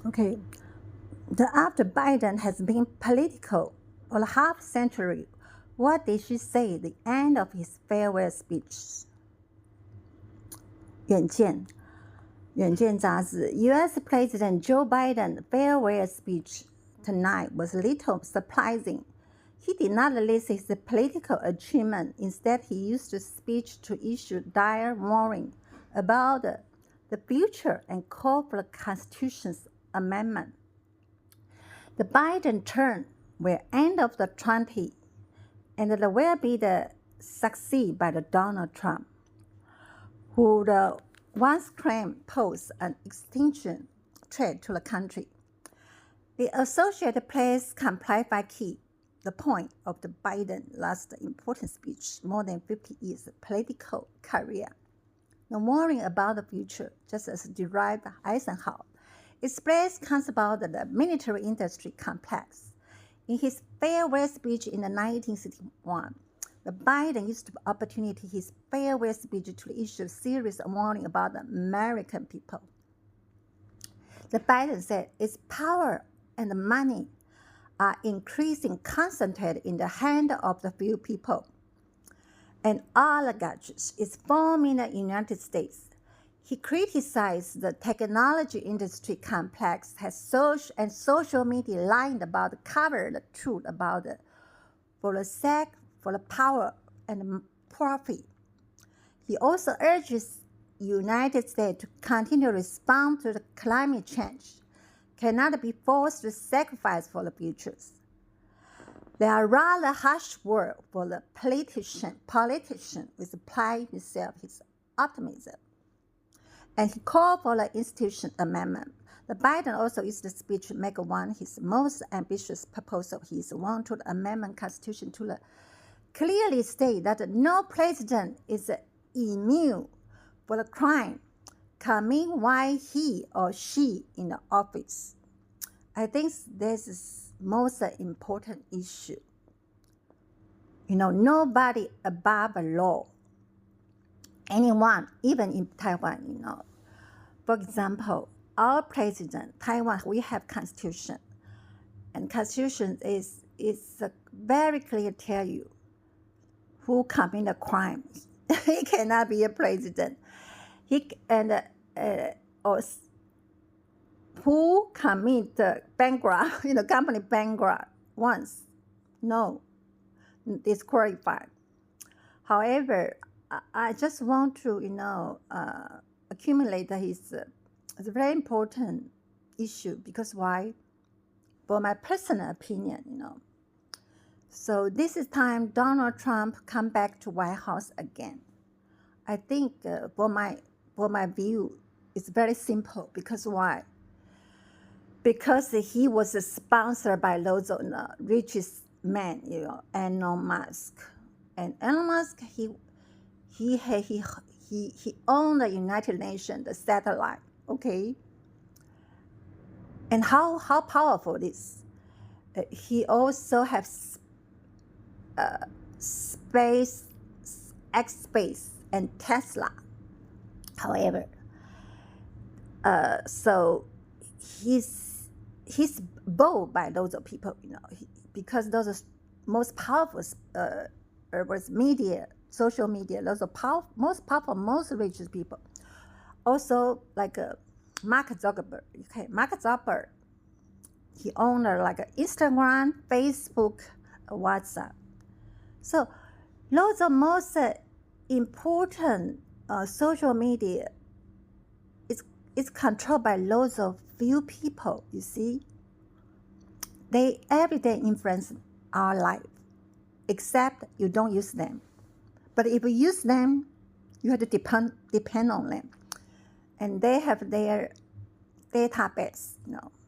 Okay, after Biden has been political for a half century, what did she say at the end of his farewell speech? 远见杂志 U.S. President Joe Biden's farewell speech tonight was little surprising. He did not list his political achievement. Instead, he used the speech to issue dire warning about the future and call for the Constitution's amendment. The Biden term will end of the 20, and it will be the succeed by the Donald Trump, who once claimed pose an extinction threat to the country. The Associated Press clarified the point of the Biden last important speech, more than 50 years political career. The worrying about the future, just as derived Eisenhower, expressed concerns about the military industry complex. In his farewell speech in 1961, the Biden used the opportunity his farewell speech to issue a serious warning about the American people. The Biden said its power and money are increasing concentrated in the hand of the few people. And oligarchs is forming in the United States. He criticized the technology industry complex has social media lying about cover the truth about it for the sake, for the power and profit. He also urges United States to continue to respond to the climate change, cannot be forced to sacrifice for the futures. There are rather harsh words for the politician with applying himself his optimism. And he called for the institution amendment. The Biden also used the speech to make one his most ambitious proposal. He want to amend Constitution to clearly state that no president is immune for the crime committed while he or she in the office. I think this is most important issue. Nobody above the law. Anyone, even in Taiwan, For example, our president, Taiwan, we have constitution. And constitution is very clear tell you who commit a crime. He cannot be a president. Or who commit the bankrupt, company bankrupt once. No, disqualified. However, I just want to, accumulate it's a very important issue because why? For my personal opinion, So this is time Donald Trump come back to White House again. I think for my view, it's very simple because why? Because he was sponsored by loads of richest men, Elon Musk, and Elon Musk he owned the United Nations, the satellite, okay? And how powerful it is. He also has SpaceX and Tesla. However, so he's bought by those of people, because those are most powerful media, social media, those are most powerful, most richest people. Also, like Mark Zuckerberg. Okay, Mark Zuckerberg, he owned Instagram, Facebook, WhatsApp. So those are most important social media. It's controlled by loads of few people. You see, they every day influence our life, except you don't use them. But if you use them, you have to depend on them. And they have their database,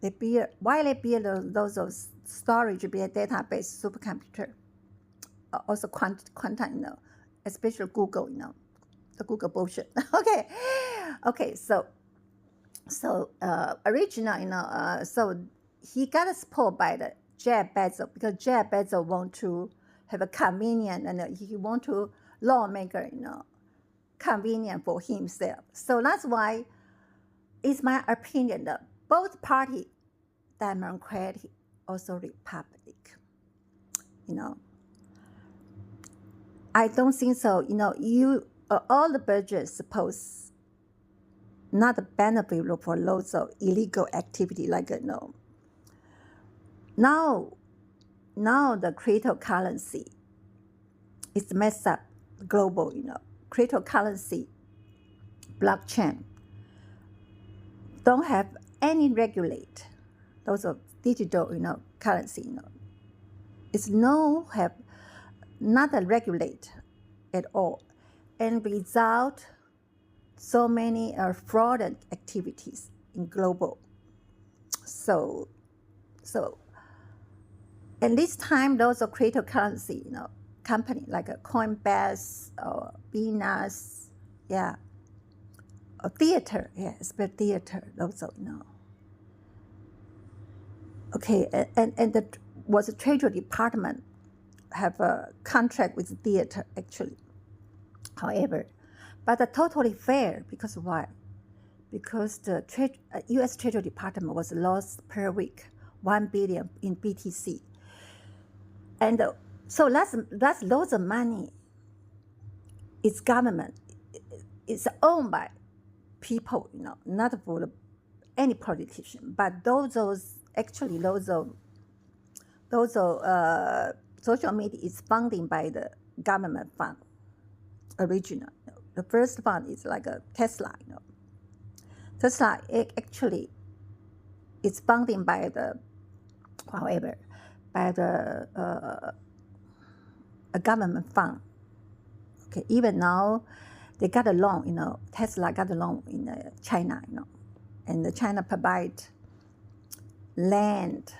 They build those of storage, build database, supercomputer, also quantum, especially Google, the Google bullshit. Okay. So original, so he got support by the Jeff Bezos because Jeff Bezos want to have a convenient and he want to lawmaker, convenient for himself. So that's why it's my opinion that both party, Democratic, also Republic. I don't think so. All the budgets supposed not benefit for lots of illegal activity like now the cryptocurrency is messed up global. Cryptocurrency blockchain don't have any regulate those of digital currency. It's have not a regulate at all, and without so many fraudulent activities in global. So at this time, those are cryptocurrency, company like a Coinbase or Binance, yeah, or theater, yeah, especially theater, also, Okay, and the Treasury Department have a contract with theater actually. However, but totally fair because why? Because the U.S. Treasury Department was lost per week 1 billion in BTC, and so that's loads of money. It's government. It's owned by people, not for any politician, but those actually those social media is funded by the government fund. Original, the first fund is like a Tesla. Tesla actually is funded by the, however, by the a government fund. Okay, even now they got a loan. Tesla got a loan in China. And China provide land,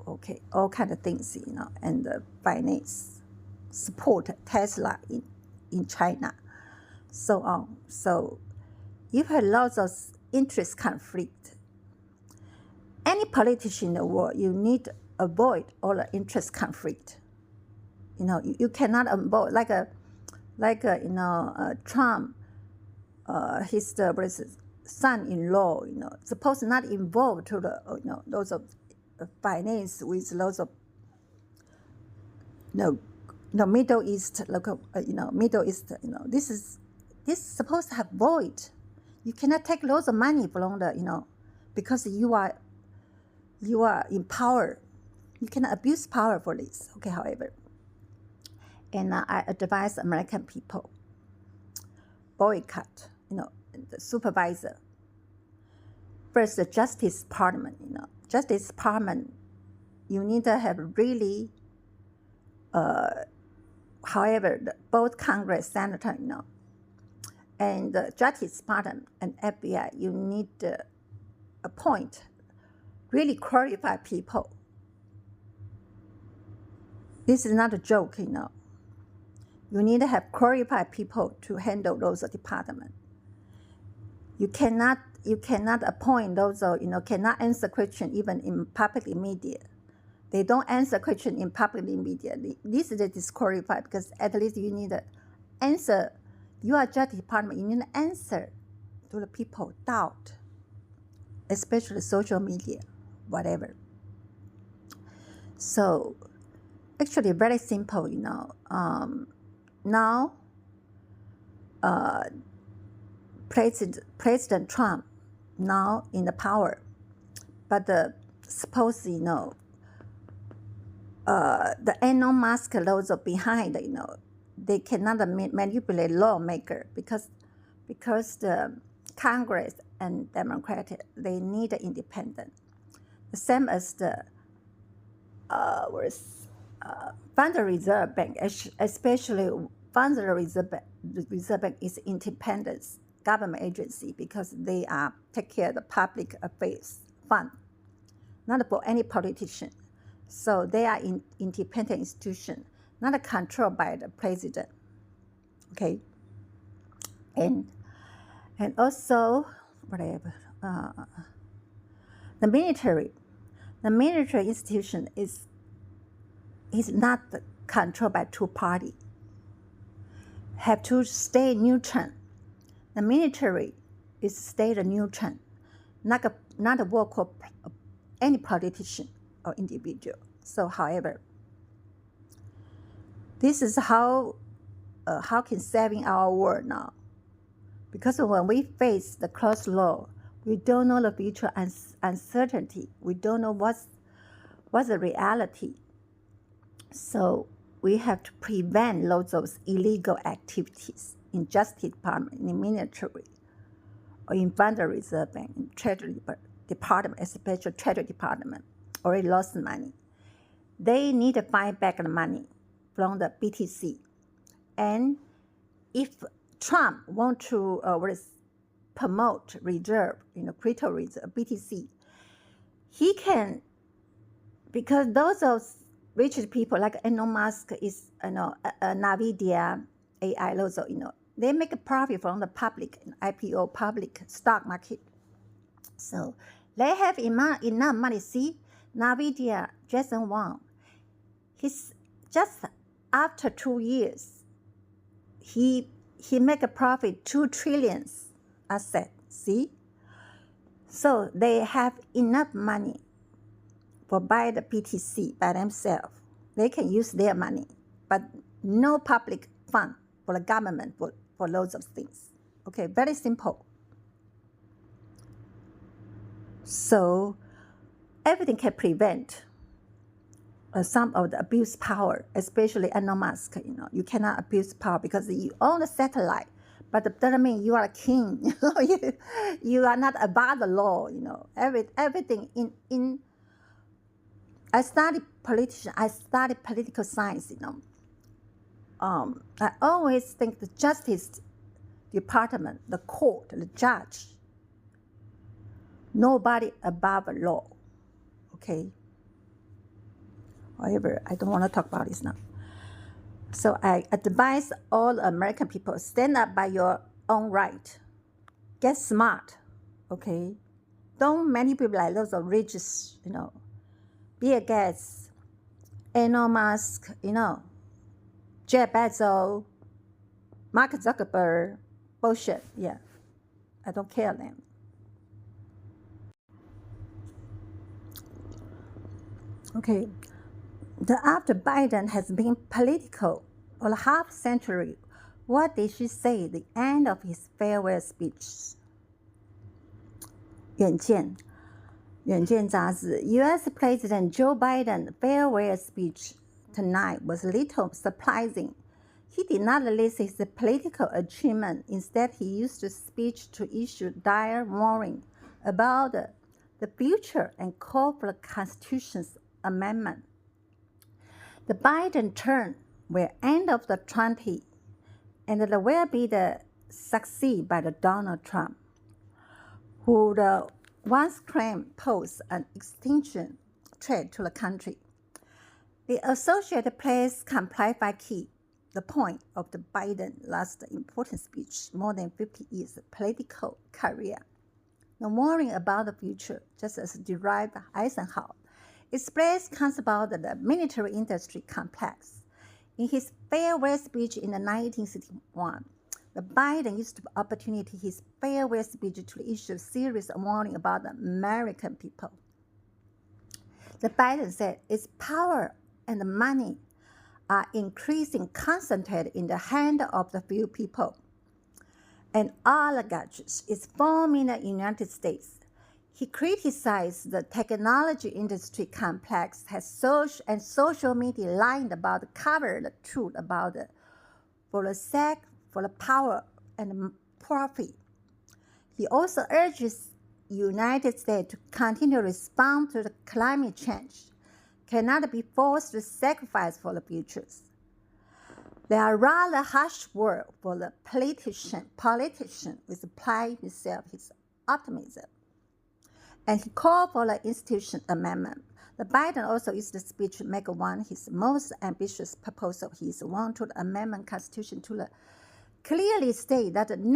okay, all kind of things, and finance support Tesla in China, so on. So you have lots of interest conflict. Any politician in the world, you need to avoid all the interest conflict. You cannot avoid Trump, his son-in-law, supposed not involved to the those of finance with lots of Middle East local Middle East. This is supposed to have void. You cannot take lots of money from the because you are in power. You cannot abuse power for this. Okay, however, and I advise American people boycott. The supervisor. First, the Justice Department. Justice Department, you need to have really. However, both Congress, Senator, and the Justice Department and FBI, you need to appoint really qualified people. This is not a joke, You need to have qualified people to handle those departments. You cannot appoint those, cannot answer questions even in public media. They don't answer questions in public media. This is disqualified because at least you need to answer. You are Justice Department. You need to answer to the people doubt, especially social media, whatever. So actually very simple, now President Trump now in the power, but suppose the Elon Musk those are behind, they cannot manipulate lawmaker because the Congress and Democratic, they need independent. The same as the Federal Reserve Bank, especially Federal Reserve Bank is independence government agency because they take care of the public affairs fund, not for any politician. So they are independent institution, not controlled by the president. Okay, and also whatever the military institution is not controlled by two party. Have to stay neutral. The military is stay neutral. not a work of any politician or individual. So, however, this is how can saving our world now. Because when we face the closed law, we don't know the future uncertainty. We don't know what's the reality. So we have to prevent lots of illegal activities in Justice Department, in military, or in Federal Reserve Bank, in Treasury Department, especially Treasury Department, already lost money. They need to find back the money from the BTC. And if Trump want to promote reserve, crypto reserve, BTC, he can, because those of rich people like Elon Musk is, NVIDIA, AI, those, they make a profit from the public IPO, public stock market. So they have enough money. See, NVIDIA, Jason Wang, he's just after 2 years, he make a profit 2 trillion asset. See, so they have enough money for buy the BTC by themselves. They can use their money, but no public fund for the government for loads of things. Okay, very simple. So everything can prevent some of the abuse power, especially Elon Musk. You cannot abuse power because you own a satellite, but that doesn't mean you are a king. You are not above the law. Everything in. I studied political science. I always think the Justice Department, the court, the judge, nobody above the law. Okay. However, I don't want to talk about this now. So I advise all American people, stand up by your own right. Get smart, okay? Don't manipulate like those of rich, Bill Gates, Elon Musk, Jeff Bezos, Mark Zuckerberg, bullshit, yeah. I don't care them. Okay. After Biden has been political for a half century, what did she say at the end of his farewell speech? 远见杂志 U.S. President Joe Biden's farewell speech tonight was a little surprising. He did not list his political achievement. Instead, he used the speech to issue dire warning about the future and call for the Constitution's amendment. The Biden term will end of the 20, and it will be succeeded by the Donald Trump, who once claimed pose an extinction threat to the country. The Associated Press clarified the point of the Biden last important speech, more than 50 years political career. No worrying about the future, just as derived Eisenhower expressed concerns about the military industry complex. In his farewell speech in 1961, the Biden used the opportunity his farewell speech to issue a serious warning about the American people. The Biden said its power and money are increasing concentrated in the hand of the few people. And oligarchies is forming in the United States. He criticized the technology industry complex has social media lying about cover the truth about for the sake, for the power and profit. He also urges United States to continue to respond to the climate change, cannot be forced to sacrifice for the futures. There are rather harsh words for the politician with applied himself his optimism. And he called for the institution amendment. The Biden also used the speech to make one his most ambitious proposal. He wanted to amend the Constitution to clearly state that no